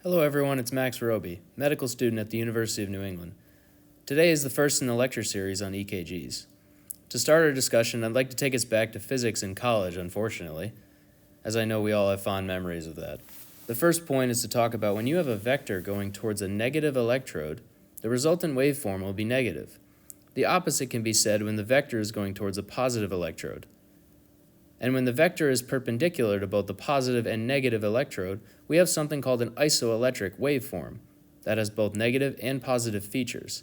Hello everyone, it's Maxx Robey, medical student at the University of New England. Today is the first in the lecture series on EKGs. To start our discussion, I'd like to take us back to physics in college, unfortunately, as I know we all have fond memories of that. The first point is to talk about when you have a vector going towards a negative electrode, the resultant waveform will be negative. The opposite can be said when the vector is going towards a positive electrode. And when the vector is perpendicular to both the positive and negative electrode, we have something called an isoelectric waveform that has both negative and positive features.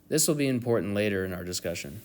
This will be important later in our discussion.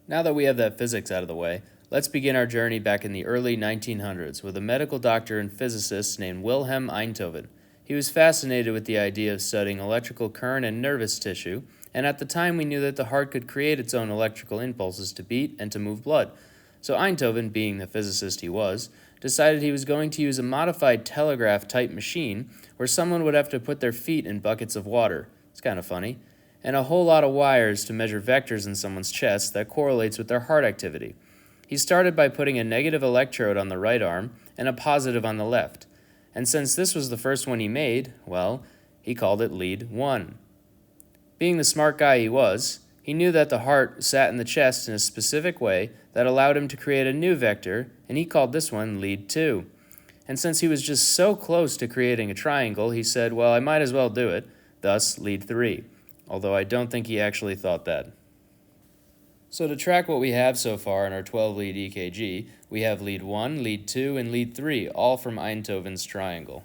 Now that we have that physics out of the way, let's begin our journey back in the early 1900s with a medical doctor and physicist named Wilhelm Einthoven. He was fascinated with the idea of studying electrical current and nervous tissue, and at the time we knew that the heart could create its own electrical impulses to beat and to move blood. So Einthoven, being the physicist he was, decided he was going to use a modified telegraph-type machine where someone would have to put their feet in buckets of water, it's kind of funny, and a whole lot of wires to measure vectors in someone's chest that correlates with their heart activity. He started by putting a negative electrode on the right arm and a positive on the left. And since this was the first one he made, well, he called it lead 1. Being the smart guy he was, he knew that the heart sat in the chest in a specific way that allowed him to create a new vector, and he called this one lead 2. And since he was just so close to creating a triangle, he said, well, I might as well do it, thus lead 3, although I don't think he actually thought that. So to track what we have so far in our 12-lead EKG, we have lead 1, lead 2, and lead 3, all from Einthoven's triangle.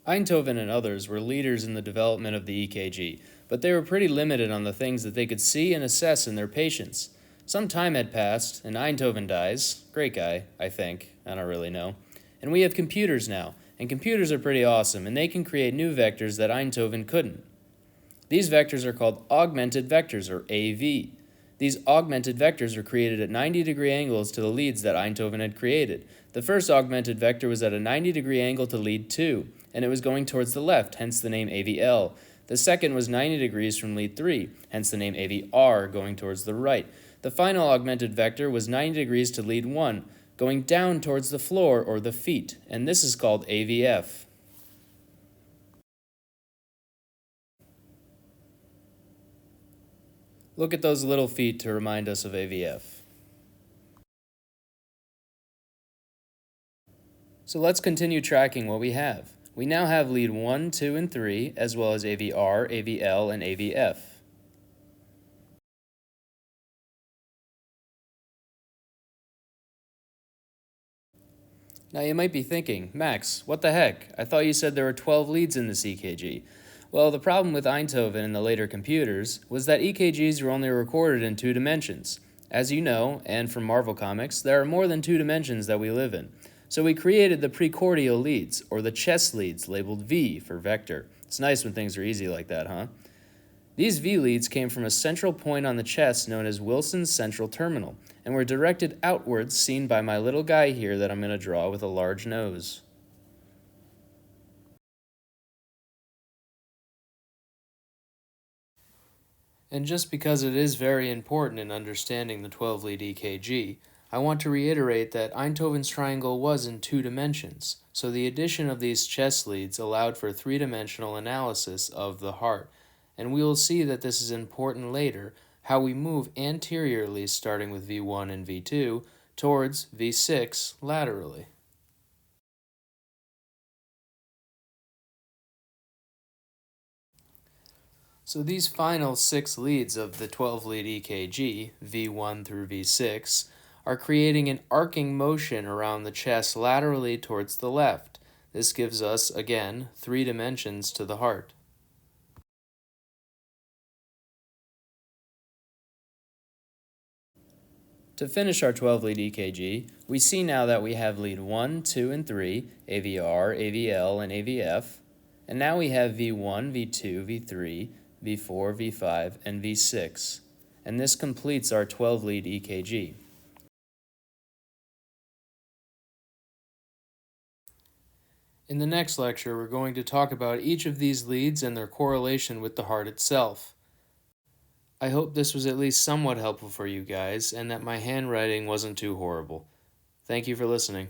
Einthoven and others were leaders in the development of the EKG, but they were pretty limited on the things that they could see and assess in their patients. Some time had passed, and Einthoven dies. Great guy, I think. I don't really know. And we have computers now, and computers are pretty awesome, and they can create new vectors that Einthoven couldn't. These vectors are called augmented vectors, or AV. These augmented vectors are created at 90-degree angles to the leads that Einthoven had created. The first augmented vector was at a 90-degree angle to lead 2, and it was going towards the left, hence the name AVL. The second was 90 degrees from lead 3, hence the name AVR, going towards the right. The final augmented vector was 90 degrees to lead 1, going down towards the floor or the feet, and this is called AVF. Look at those little feet to remind us of AVF. So let's continue tracking what we have. We now have lead 1, 2, and 3, as well as AVR, AVL, and AVF. Now you might be thinking, Max, what the heck? I thought you said there were 12 leads in this EKG. Well, the problem with Einthoven and the later computers was that EKGs were only recorded in 2 dimensions. As you know, and from Marvel Comics, there are more than 2 dimensions that we live in. So we created the precordial leads, or the chest leads, labeled V for vector. It's nice when things are easy like that, huh? These V leads came from a central point on the chest known as Wilson's central terminal, and were directed outwards, seen by my little guy here that I'm going to draw with a large nose. And just because it is very important in understanding the 12-lead EKG, I want to reiterate that Einthoven's triangle was in 2 dimensions, so the addition of these chest leads allowed for 3-dimensional analysis of the heart, and we will see that this is important later, how we move anteriorly starting with V1 and V2 towards V6 laterally. So these final 6 leads of the 12-lead EKG, V1 through V6, are creating an arcing motion around the chest laterally towards the left. This gives us, again, 3 dimensions to the heart. To finish our 12-lead EKG, we see now that we have lead 1, 2, and 3, AVR, AVL, and AVF, and now we have V1, V2, V3, V4, V5, and V6, and this completes our 12-lead EKG. In the next lecture, we're going to talk about each of these leads and their correlation with the heart itself. I hope this was at least somewhat helpful for you guys and that my handwriting wasn't too horrible. Thank you for listening.